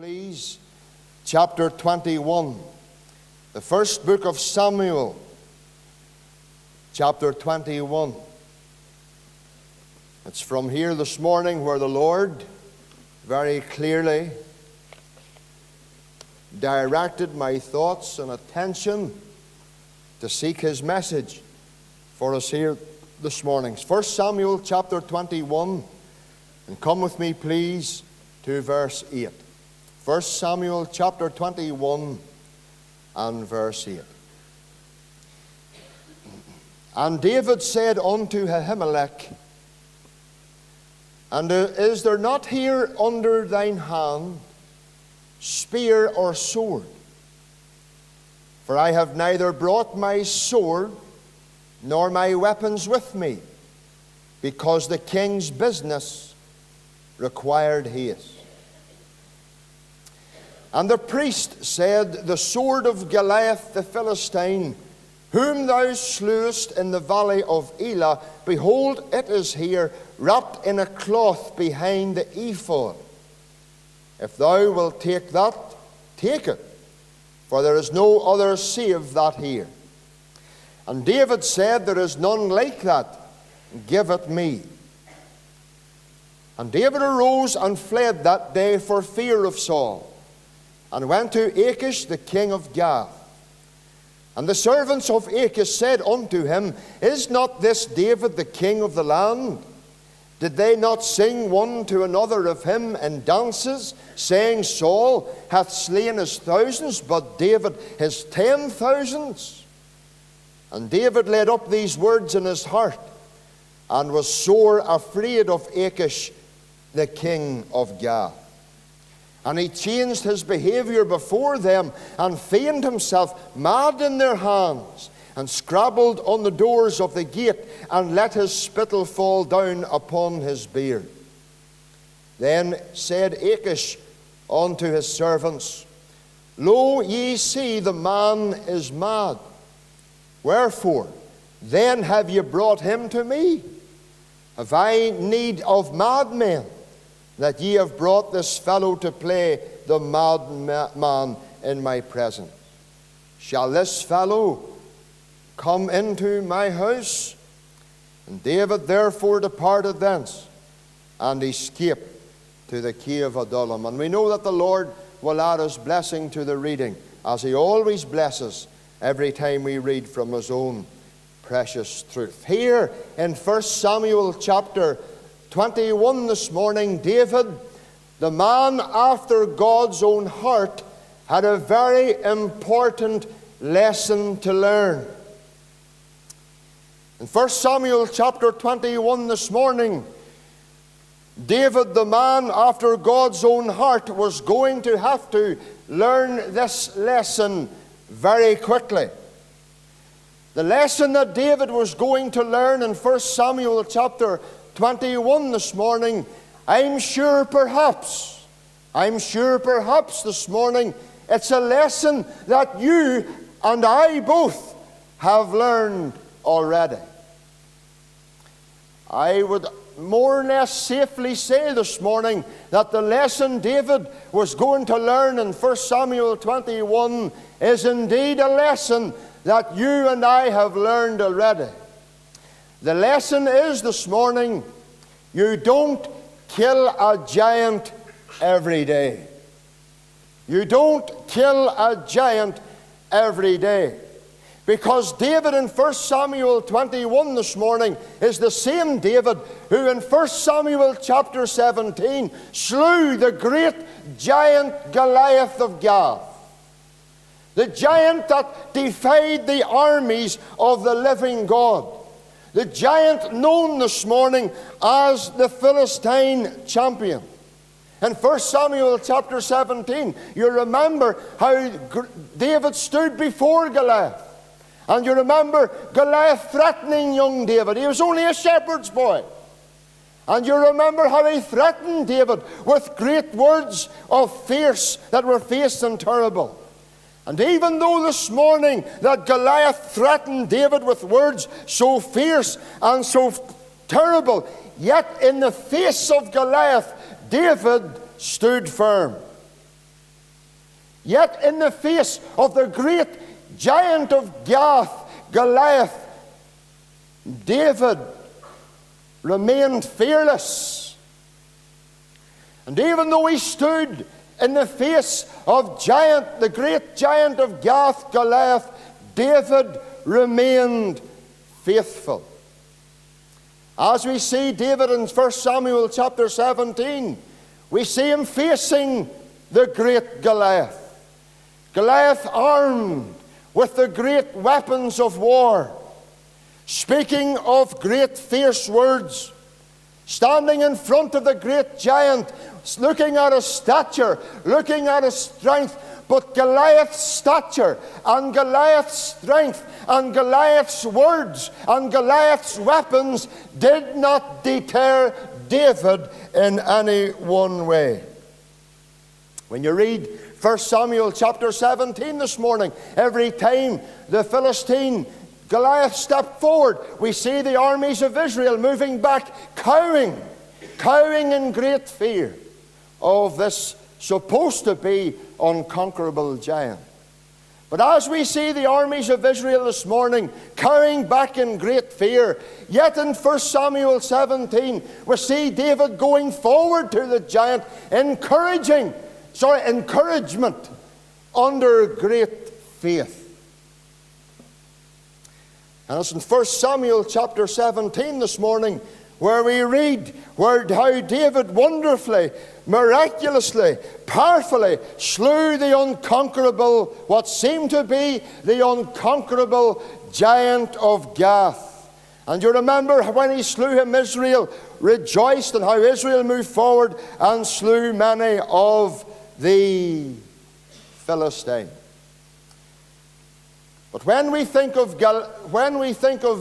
Please, chapter 21, the first book of Samuel, chapter 21. It's from here this morning where the Lord very clearly directed my thoughts and attention to seek His message for us here this morning. 1 Samuel chapter 21, and come with me please to verse 8. 1 Samuel chapter 21 and verse 8. And David said unto Ahimelech, And is there not here under thine hand spear or sword? For I have neither brought my sword nor my weapons with me, because the king's business required haste. And the priest said, The sword of Goliath the Philistine, whom thou slewest in the valley of Elah, behold, it is here, wrapped in a cloth behind the ephod. If thou wilt take that, take it, for there is no other save that here. And David said, There is none like that, give it me. And David arose and fled that day for fear of Saul, and went to Achish the king of Gath. And the servants of Achish said unto him, Is not this David the king of the land? Did they not sing one to another of him in dances, saying, Saul hath slain his thousands, but David his 10,000s? And David laid up these words in his heart, and was sore afraid of Achish the king of Gath. And he changed his behavior before them, and feigned himself mad in their hands, and scrabbled on the doors of the gate, and let his spittle fall down upon his beard. Then said Achish unto his servants, Lo, ye see, the man is mad. Wherefore then have ye brought him to me? Have I need of madmen, that ye have brought this fellow to play the madman in my presence? Shall this fellow come into my house? And David therefore departed thence, and escaped to the cave of Adullam. And we know that the Lord will add His blessing to the reading, as He always blesses every time we read from His own precious truth. Here in 1 Samuel chapter 21 this morning, David, the man after God's own heart, had a very important lesson to learn. In 1 Samuel chapter 21 this morning, David, the man after God's own heart, was going to have to learn this lesson very quickly. The lesson that David was going to learn in 1 Samuel chapter 21 this morning, I'm sure perhaps this morning, it's a lesson that you and I both have learned already. I would more or less safely say this morning that the lesson David was going to learn in 1 Samuel 21 is indeed a lesson that you and I have learned already. The lesson is this morning, you don't kill a giant every day. You don't kill a giant every day. Because David in 1 Samuel 21 this morning is the same David who in 1 Samuel chapter 17 slew the great giant Goliath of Gath. The giant that defied the armies of the living God. The giant known this morning as the Philistine champion. In 1 Samuel chapter 17, you remember how David stood before Goliath. And you remember Goliath threatening young David. He was only a shepherd's boy. And you remember how he threatened David with great words of fierce that were fierce and terrible. And even though this morning that Goliath threatened David with words so fierce and so terrible, yet in the face of Goliath, David stood firm. Yet in the face of the great giant of Gath, Goliath, David remained fearless. And even though he stood in the face of the great giant of Gath, Goliath, David remained faithful. As we see David in 1 Samuel chapter 17, we see him facing the great Goliath. Goliath armed with the great weapons of war, speaking of great fierce words, standing in front of the great giant, looking at his stature, looking at his strength. But Goliath's stature and Goliath's strength and Goliath's words and Goliath's weapons did not deter David in any one way. When you read 1 Samuel chapter 17 this morning, every time the Philistine Goliath stepped forward, we see the armies of Israel moving back, cowing in great fear of this supposed to be unconquerable giant. But as we see the armies of Israel this morning cowering back in great fear, yet in 1 Samuel 17 we see David going forward to the giant, encouragement under great faith. And it's in 1 Samuel chapter 17 this morning where we read how David wonderfully, miraculously, powerfully slew the unconquerable, what seemed to be the unconquerable giant of Gath. And you remember when he slew him, Israel rejoiced, and how Israel moved forward and slew many of the Philistines. But when we think of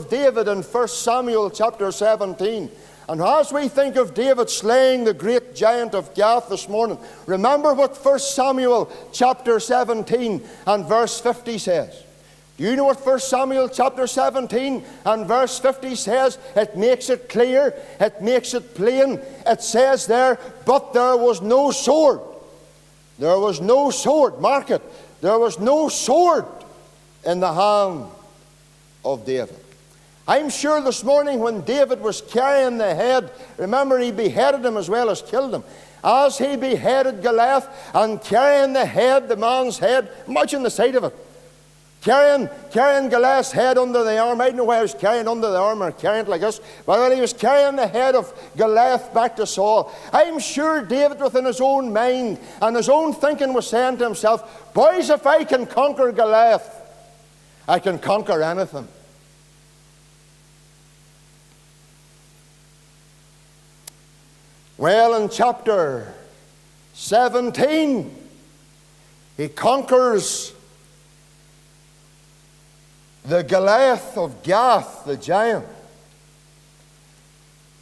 David in 1 Samuel chapter 17, and as we think of David slaying the great giant of Gath this morning, remember what 1 Samuel chapter 17 and verse 50 says. Do you know what 1 Samuel chapter 17 and verse 50 says? It makes it clear, it makes it plain. It says there, but there was no sword. There was no sword. Mark it. There was no sword in the hand of David. I'm sure this morning when David was carrying the head, remember he beheaded him as well as killed him. As he beheaded Goliath and carrying the head, the man's head, imagine the sight of it. Carrying Goliath's head under the arm. I don't know why he was carrying under the arm or carrying it like this. But when he was carrying the head of Goliath back to Saul, I'm sure David within his own mind and his own thinking was saying to himself, boys, if I can conquer Goliath, I can conquer anything. Well, in chapter 17, he conquers the Goliath of Gath, the giant.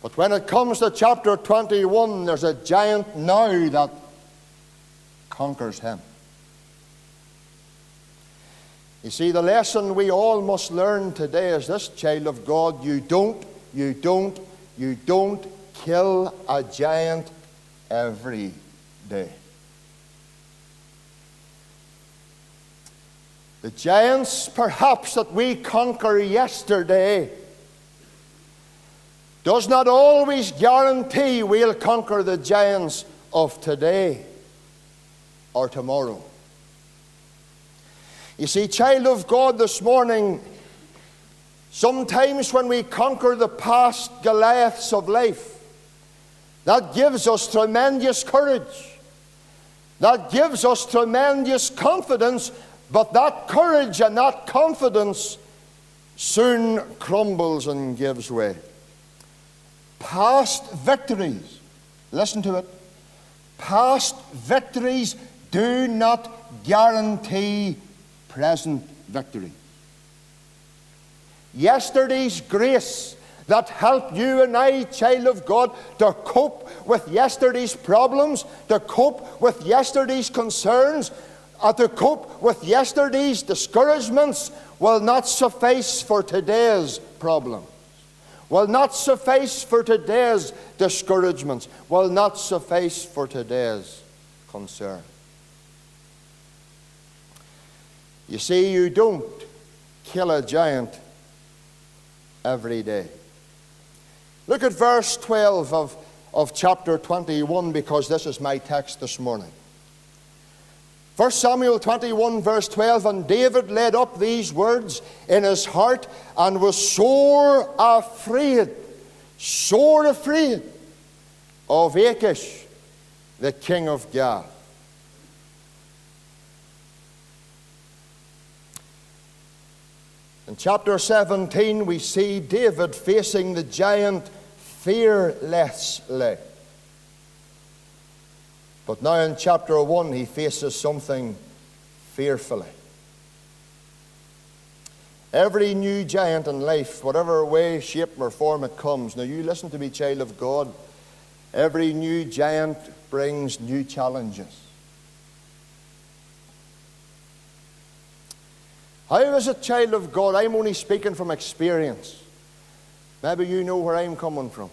But when it comes to chapter 21, there's a giant now that conquers him. You see, the lesson we all must learn today is this, child of God: you don't kill a giant every day. The giants, perhaps, that we conquer yesterday does not always guarantee we'll conquer the giants of today or tomorrow. You see, child of God, this morning, sometimes when we conquer the past Goliaths of life, that gives us tremendous courage. That gives us tremendous confidence, but that courage and that confidence soon crumbles and gives way. Past victories, listen to it, past victories do not guarantee present victory. Yesterday's grace that helped you and I, child of God, to cope with yesterday's problems, to cope with yesterday's concerns, to cope with yesterday's discouragements, will not suffice for today's problems, will not suffice for today's discouragements, will not suffice for today's concern. You see, you don't kill a giant every day. Look at verse 12 of chapter 21, because this is my text this morning. 1 Samuel 21 verse 12, and David laid up these words in his heart and was sore afraid of Achish, the king of Gath. In chapter 17 we see David facing the giant fearlessly. But now in chapter 1 he faces something fearfully. Every new giant in life, whatever way, shape or form it comes, now you listen to me, child of God, every new giant brings new challenges. How is it, child of God? I'm only speaking from experience. Maybe you know where I'm coming from.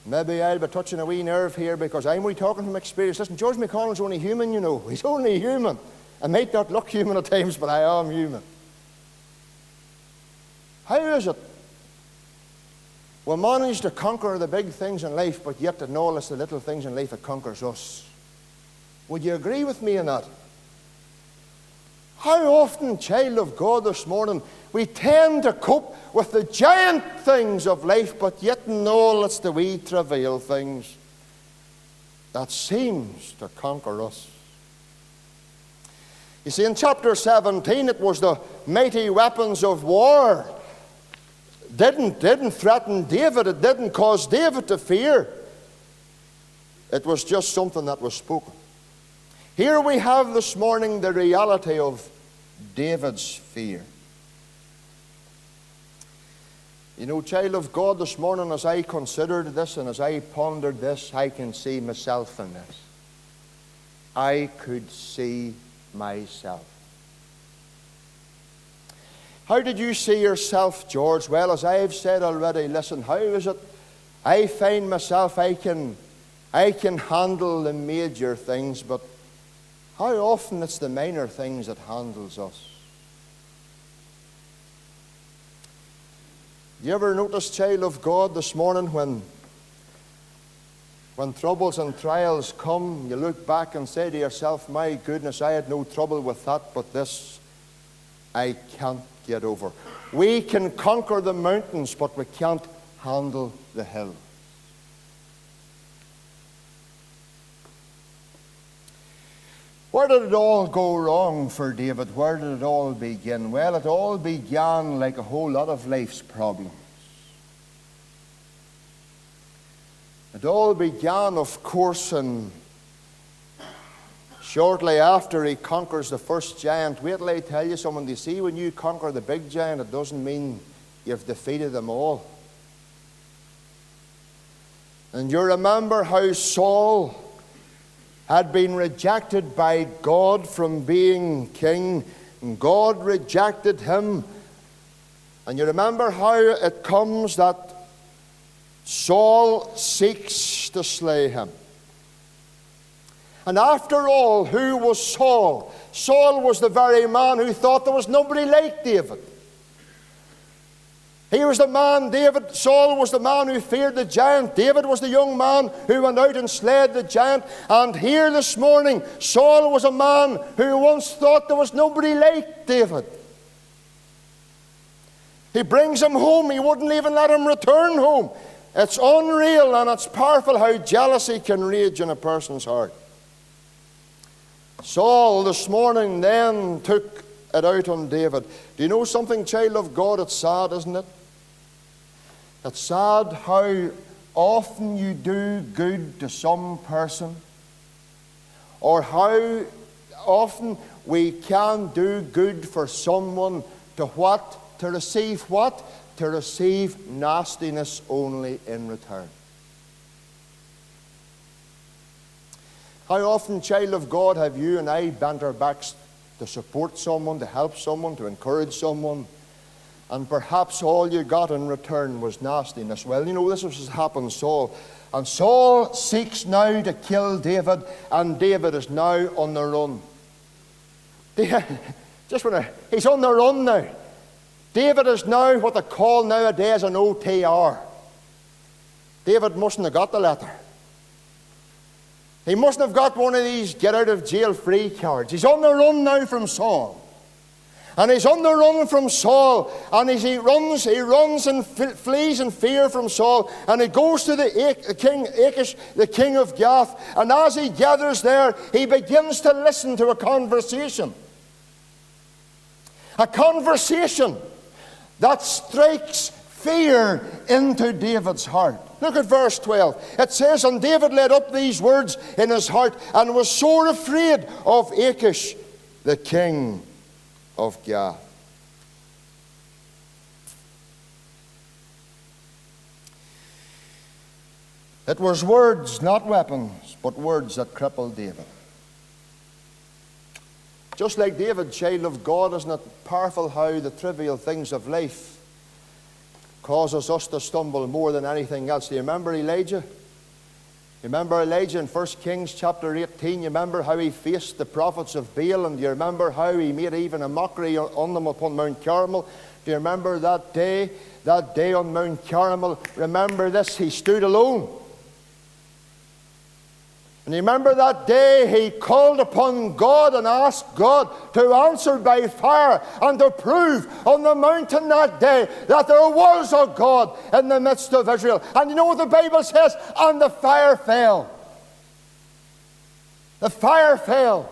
Maybe I'll be touching a wee nerve here because I'm only talking from experience. Listen, George McConnell's only human, you know. He's only human. I might not look human at times, but I am human. How is it we manage to conquer the big things in life, but yet in all it's the little things in life that conquers us? Would you agree with me in that? How often, child of God, this morning, we tend to cope with the giant things of life, but yet in all it's the wee trivial things that seems to conquer us. You see, in chapter 17, it was the mighty weapons of war didn't threaten David. It didn't cause David to fear. It was just something that was spoken. Here we have this morning the reality of David's fear. You know, child of God, this morning as I considered this and as I pondered this, I can see myself in this. I could see myself. How did you see yourself, George? Well, as I've said already, listen, how is it I find myself, I can handle the major things, but how often it's the minor things that handles us? You ever notice, child of God, this morning when troubles and trials come, you look back and say to yourself, my goodness, I had no trouble with that, but this I can't get over. We can conquer the mountains, but we can't handle the hill. Where did it all go wrong for David? Where did it all begin? Well, it all began like a whole lot of life's problems. It all began, of course, and shortly after he conquers the first giant. Wait till I tell you something. You see, when you conquer the big giant, it doesn't mean you've defeated them all. And you remember how Saul had been rejected by God from being king, and God rejected him. And you remember how it comes that Saul seeks to slay him. And after all, who was Saul? Saul was the very man who thought there was nobody like David. He was the man, Saul was the man who feared the giant. David was the young man who went out and slayed the giant. And here this morning, Saul was a man who once thought there was nobody like David. He brings him home. He wouldn't even let him return home. It's unreal and it's powerful how jealousy can rage in a person's heart. Saul this morning then took it out on David. Do you know something, child of God? It's sad, isn't it? It's sad how often you do good to some person, or how often we can do good for someone to what? To receive what? To receive nastiness only in return. How often, child of God, have you and I bent our backs to support someone, to help someone, to encourage someone, and perhaps all you got in return was nastiness? Well, you know, this is what happened to Saul. And Saul seeks now to kill David, and David is now on the run. He's on the run now. David is now what they call nowadays an OTR. David mustn't have got the letter. He mustn't have got one of these get-out-of-jail-free cards. He's on the run now from Saul. And he's on the run from Saul. And as he runs and flees in fear from Saul. And he goes to the king Achish, the king of Gath. And as he gathers there, he begins to listen to a conversation. A conversation that strikes fear into David's heart. Look at verse 12. It says, and David laid up these words in his heart and was sore afraid of Achish, the king of Gath. It was words, not weapons, but words that crippled David. Just like David, child of God, isn't it powerful how the trivial things of life causes us to stumble more than anything else? Do you remember Elijah? You remember Elijah in 1 Kings chapter 18? You remember how he faced the prophets of Baal? And do you remember how he made even a mockery on them upon Mount Carmel? Do you remember that day on Mount Carmel? Remember this, he stood alone. And you remember that day he called upon God and asked God to answer by fire and to prove on the mountain that day that there was a God in the midst of Israel. And you know what the Bible says? And the fire fell. The fire fell.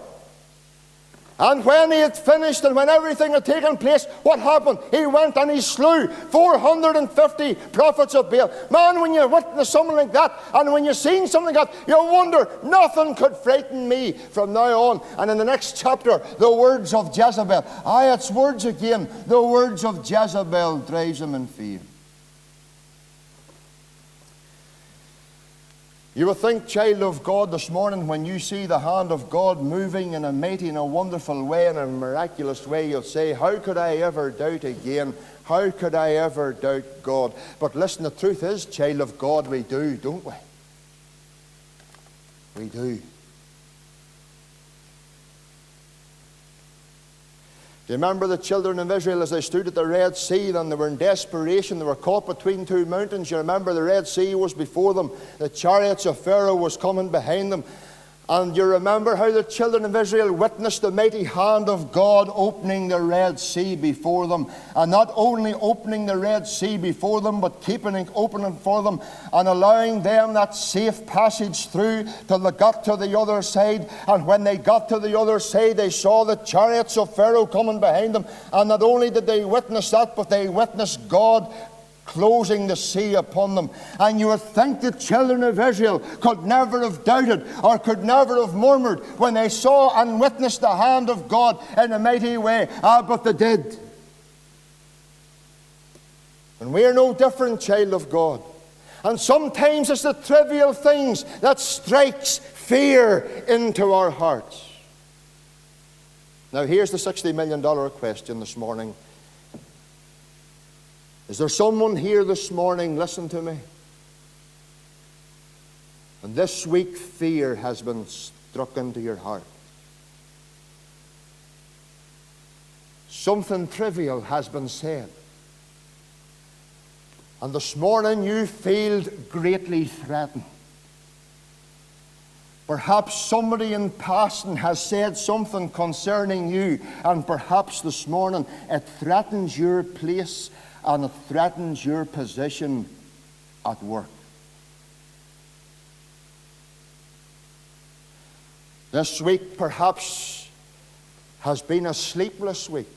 And when he had finished and when everything had taken place, what happened? He went and he slew 450 prophets of Baal. Man, when you witness something like that, and when you've seen something like that, you wonder, nothing could frighten me from now on. And in the next chapter, the words of Jezebel. Aye, it's words again. The words of Jezebel drives him in fear. You will think, child of God, this morning when you see the hand of God moving in a mighty and a wonderful way, in a miraculous way, you'll say, how could I ever doubt again? How could I ever doubt God? But listen, the truth is, child of God, we do, don't we? We do. Do you remember the children of Israel as they stood at the Red Sea and they were in desperation? They were caught between two mountains. You remember the Red Sea was before them. The chariots of Pharaoh was coming behind them. And you remember how the children of Israel witnessed the mighty hand of God opening the Red Sea before them. And not only opening the Red Sea before them, but keeping it open for them and allowing them that safe passage through till they got to the other side. And when they got to the other side, they saw the chariots of Pharaoh coming behind them. And not only did they witness that, but they witnessed God closing the sea upon them. And you would think the children of Israel could never have doubted or could never have murmured when they saw and witnessed the hand of God in a mighty way. But they did. And we are no different, child of God. And sometimes it's the trivial things that strikes fear into our hearts. Now here's the $60 million question this morning. Is there someone here this morning, listen to me, and this week fear has been struck into your heart? Something trivial has been said. And this morning you feel greatly threatened. Perhaps somebody in passing has said something concerning you, and perhaps this morning it threatens your place and it threatens your position at work. This week perhaps has been a sleepless week.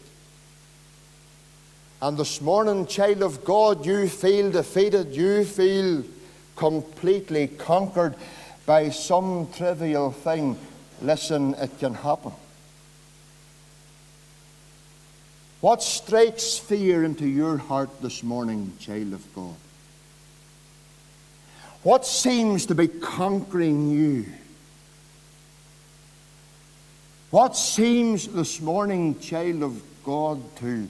And this morning, child of God, you feel defeated. You feel completely conquered by some trivial thing. Listen, it can happen. What strikes fear into your heart this morning, child of God? What seems to be conquering you? What seems this morning, child of God, to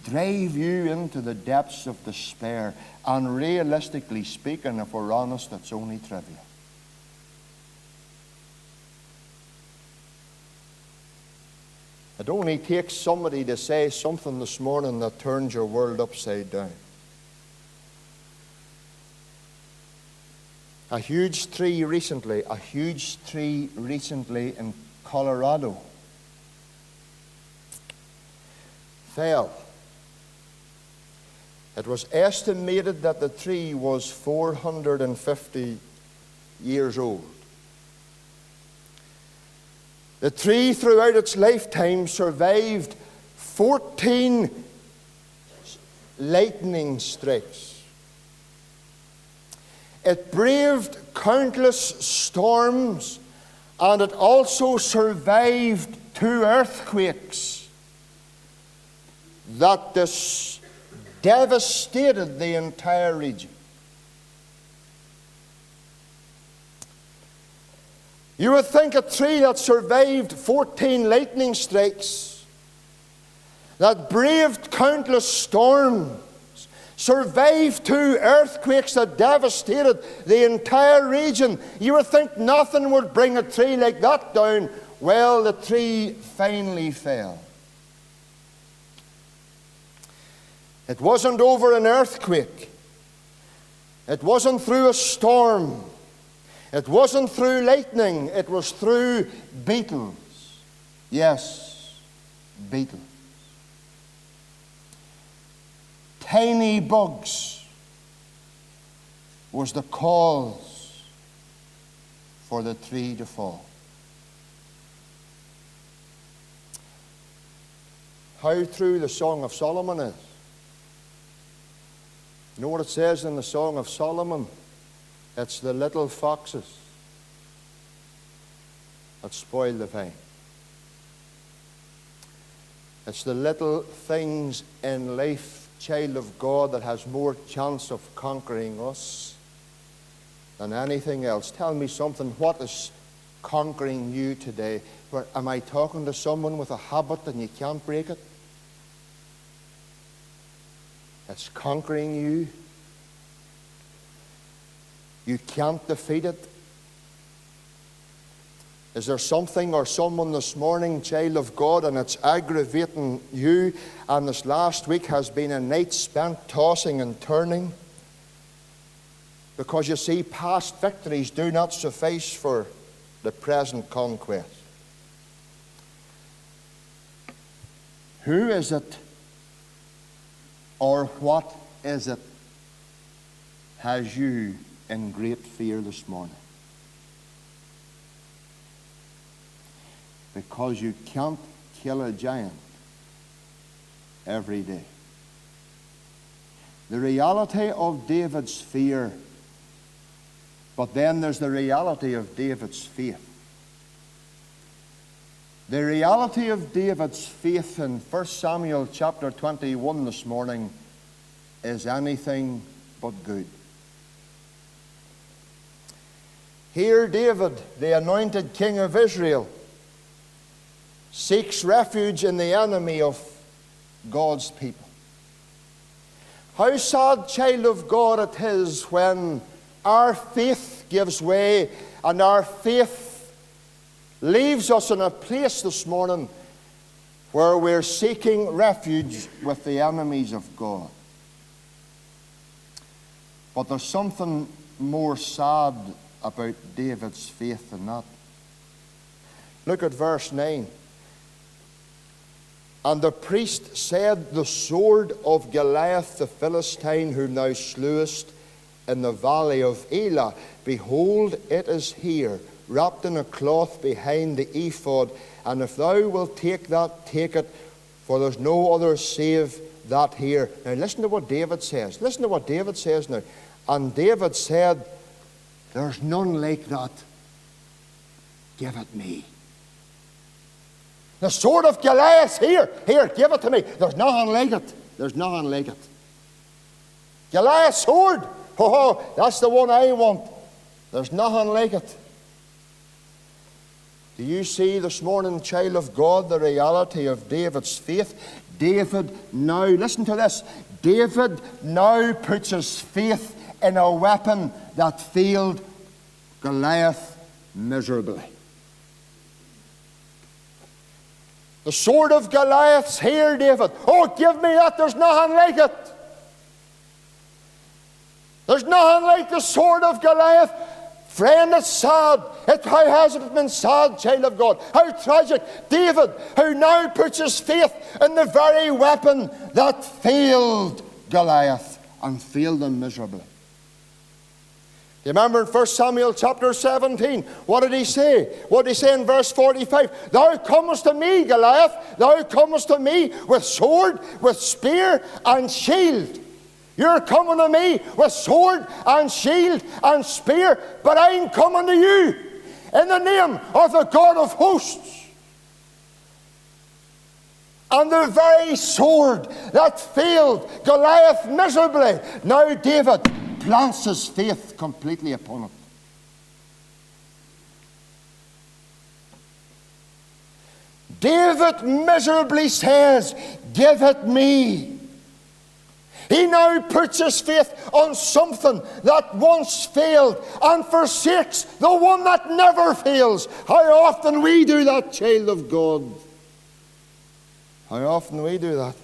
drive you into the depths of despair? And realistically speaking, if we're honest, it's only trivial. It only takes somebody to say something this morning that turns your world upside down. A huge tree recently in Colorado fell. It was estimated that the tree was 450 years old. The tree, throughout its lifetime, survived 14 lightning strikes. It braved countless storms, and it also survived 2 earthquakes that devastated the entire region. You would think a tree that survived 14 lightning strikes, that braved countless storms, survived 2 earthquakes that devastated the entire region, you would think nothing would bring a tree like that down. Well, the tree finally fell. It wasn't over an earthquake. It wasn't through a storm. It wasn't through lightning. It was through beetles. Yes, beetles. Tiny bugs was the cause for the tree to fall. How true the Song of Solomon is. You know what it says in the Song of Solomon? It's the little foxes that spoil the vine. It's the little things in life, child of God, that has more chance of conquering us than anything else. Tell me something. What is conquering you today? Am I talking to someone with a habit and you can't break it? It's conquering you. You can't defeat it. Is there something or someone this morning, child of God, and it's aggravating you, and this last week has been a night spent tossing and turning? Because you see, past victories do not suffice for the present conquest. Who is it, or what is it, has you in great fear this morning? Because you can't kill a giant every day. The reality of David's fear, but then there's the reality of David's faith. The reality of David's faith in 1 Samuel chapter 21 this morning is anything but good. Here David, the anointed king of Israel, seeks refuge in the enemy of God's people. How sad, child of God, it is when our faith gives way and our faith leaves us in a place this morning where we're seeking refuge with the enemies of God. But there's something more sad about David's faith than that. Look at verse 9. And the priest said, the sword of Goliath the Philistine, whom thou slewest in the valley of Elah, behold, it is here, wrapped in a cloth behind the ephod. And if thou wilt take that, take it, for there's no other save that here. Now listen to what David says. Listen to what David says now. And David said, there's none like that. Give it me. The sword of Goliath, here, give it to me. There's nothing like it. There's nothing like it. Goliath's sword, oh, that's the one I want. There's nothing like it. Do you see this morning, child of God, the reality of David's faith? David now, listen to this, David now puts his faith in a weapon that failed Goliath miserably. The sword of Goliath's here, David. Oh, give me that. There's nothing like it. There's nothing like the sword of Goliath. Friend, it's sad. How has it been sad, child of God? How tragic. David, who now puts his faith in the very weapon that failed Goliath and failed him miserably. You remember in 1 Samuel chapter 17, what did he say? What did he say in verse 45? Thou comest to me, Goliath, thou comest to me with sword, with spear and shield. You're coming to me with sword and shield and spear, but I'm coming to you in the name of the God of hosts. And the very sword that failed Goliath miserably, now David plants his faith completely upon it. David miserably says, give it me. He now puts his faith on something that once failed and forsakes the one that never fails. How often we do that, child of God. How often we do that.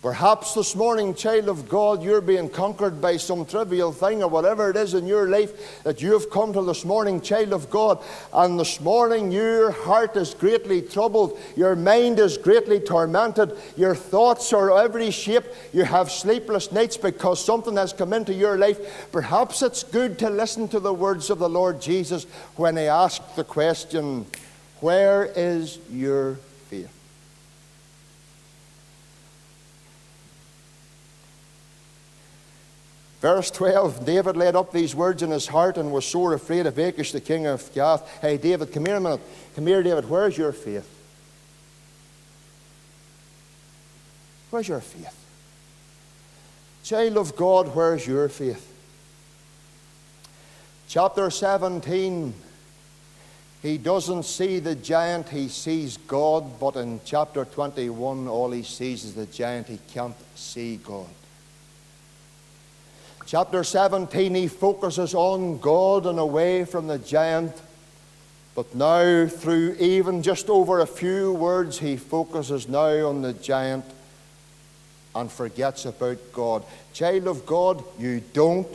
Perhaps this morning, child of God, you're being conquered by some trivial thing or whatever it is in your life that you have come to this morning, child of God. And this morning your heart is greatly troubled. Your mind is greatly tormented. Your thoughts are every shape. You have sleepless nights because something has come into your life. Perhaps it's good to listen to the words of the Lord Jesus when he asked the question, where is your faith? Verse 12, David laid up these words in his heart and was sore afraid of Achish, the king of Gath. Hey, David, come here a minute. Come here, David. Where's your faith? Where's your faith? Child of God, where's your faith? Chapter 17, he doesn't see the giant, he sees God. But in chapter 21, all he sees is the giant. He can't see God. Chapter 17, he focuses on God and away from the giant. But now, through even just over a few words, he focuses now on the giant and forgets about God. Child of God, you don't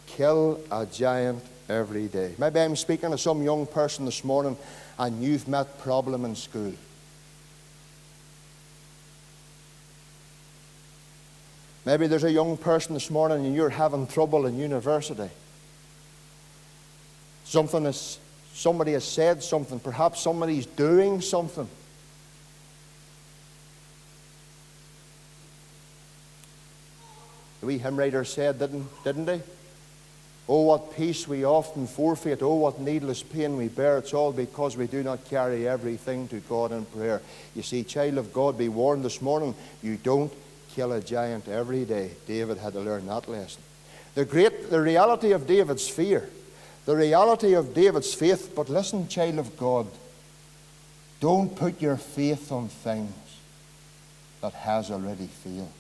kill a giant every day. Maybe I'm speaking to some young person this morning and you've met problem in school. Maybe there's a young person this morning and you're having trouble in university. Somebody has said something. Perhaps somebody's doing something. The wee hymn writer said, didn't he? Oh, what peace we often forfeit. Oh, what needless pain we bear. It's all because we do not carry everything to God in prayer. You see, child of God, be warned this morning. You don't kill a giant every day. David had to learn that lesson. The reality of David's fear, the reality of David's faith. But listen, child of God, don't put your faith on things that has already failed.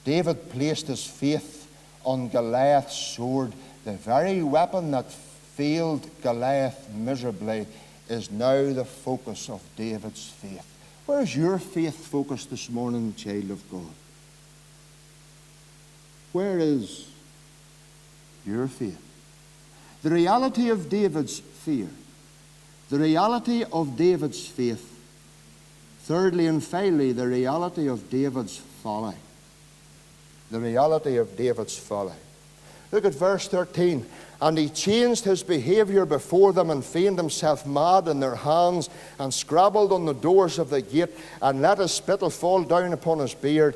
David placed his faith on Goliath's sword. The very weapon that failed Goliath miserably is now the focus of David's faith. Where's your faith focused this morning, child of God? Where is your faith? The reality of David's fear. The reality of David's faith. Thirdly and finally, the reality of David's folly. The reality of David's folly. Look at verse 13. And he changed his behavior before them and feigned himself mad in their hands and scrabbled on the doors of the gate and let his spittle fall down upon his beard.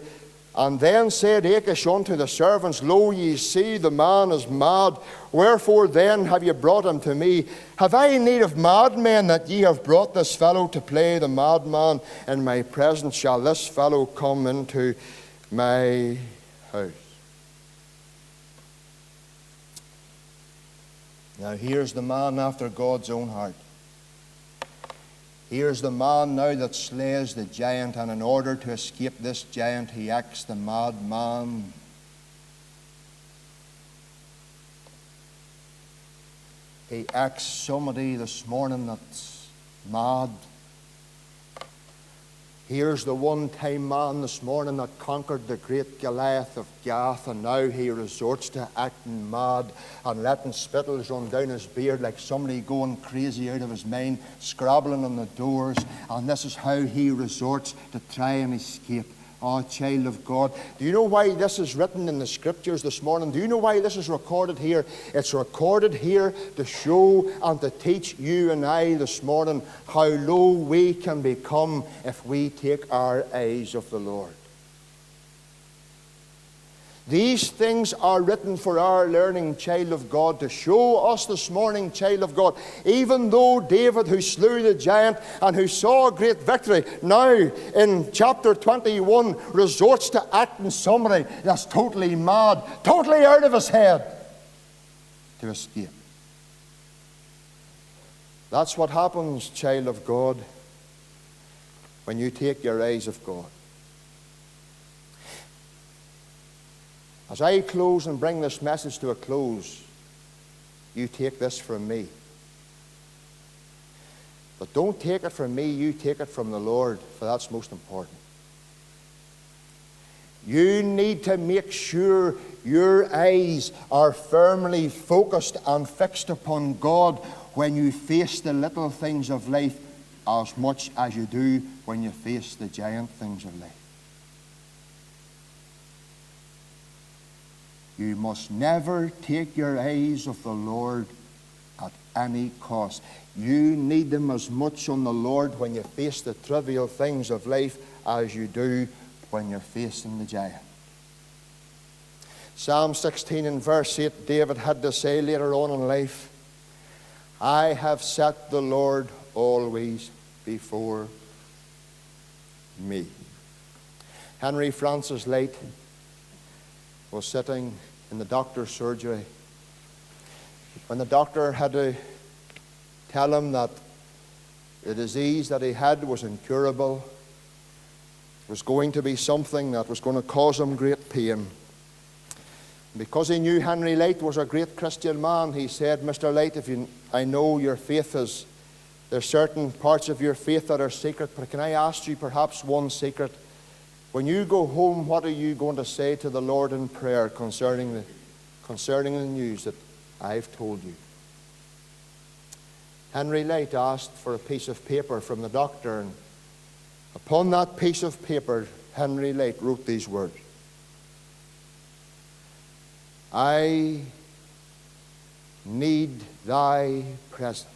And then said Achish unto the servants, Lo, ye see, the man is mad. Wherefore then have ye brought him to me? Have I need of madmen that ye have brought this fellow to play the madman in my presence? Shall this fellow come into my house? Now here's the man after God's own heart. Here's the man now that slays the giant, and in order to escape this giant, he acts the madman. He acts somebody this morning that's mad. Here's the one-time man this morning that conquered the great Goliath of Gath, and now he resorts to acting mad and letting spittles run down his beard like somebody going crazy out of his mind, scrabbling on the doors, and this is how he resorts to try and escape. Oh, child of God, do you know why this is written in the Scriptures this morning? Do you know why this is recorded here? It's recorded here to show and to teach you and I this morning how low we can become if we take our eyes off the Lord. These things are written for our learning, child of God, to show us this morning, child of God, even though David, who slew the giant and who saw a great victory, now in chapter 21 resorts to acting somebody that's totally mad, totally out of his head, to escape. That's what happens, child of God, when you take your eyes off God. As I close and bring this message to a close, you take this from me. But don't take it from me, you take it from the Lord, for that's most important. You need to make sure your eyes are firmly focused and fixed upon God when you face the little things of life as much as you do when you face the giant things of life. You must never take your eyes off the Lord at any cost. You need them as much on the Lord when you face the trivial things of life as you do when you're facing the giant. Psalm 16 and verse 8, David had to say later on in life, I have set the Lord always before me. Henry Francis Light was sitting in the doctor's surgery when the doctor had to tell him that the disease that he had was incurable, was going to be something that was going to cause him great pain. Because he knew Henry Light was a great Christian man, he said, Mr. Light, I know your faith is, there's certain parts of your faith that are secret, but can I ask you perhaps one secret? When you go home, what are you going to say to the Lord in prayer concerning the news that I've told you? Henry Light asked for a piece of paper from the doctor, and upon that piece of paper, Henry Light wrote these words. I need thy presence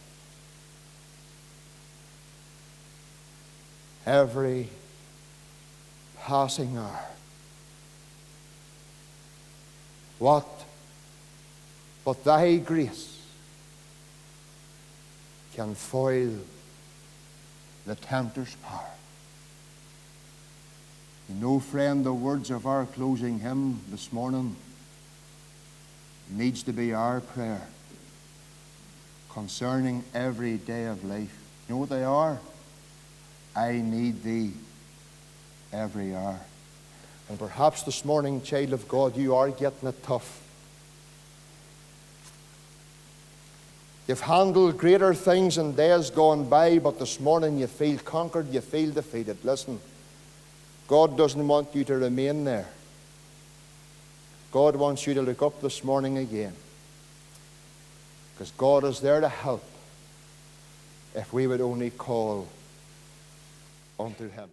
every passing hour. What but thy grace can foil the tempter's power? You know, friend, the words of our closing hymn this morning needs to be our prayer concerning every day of life. You know what they are? I need thee every hour. And perhaps this morning, child of God, you are getting it tough. You've handled greater things in days gone by, but this morning you feel conquered, you feel defeated. Listen, God doesn't want you to remain there. God wants you to look up this morning again, because God is there to help if we would only call unto him.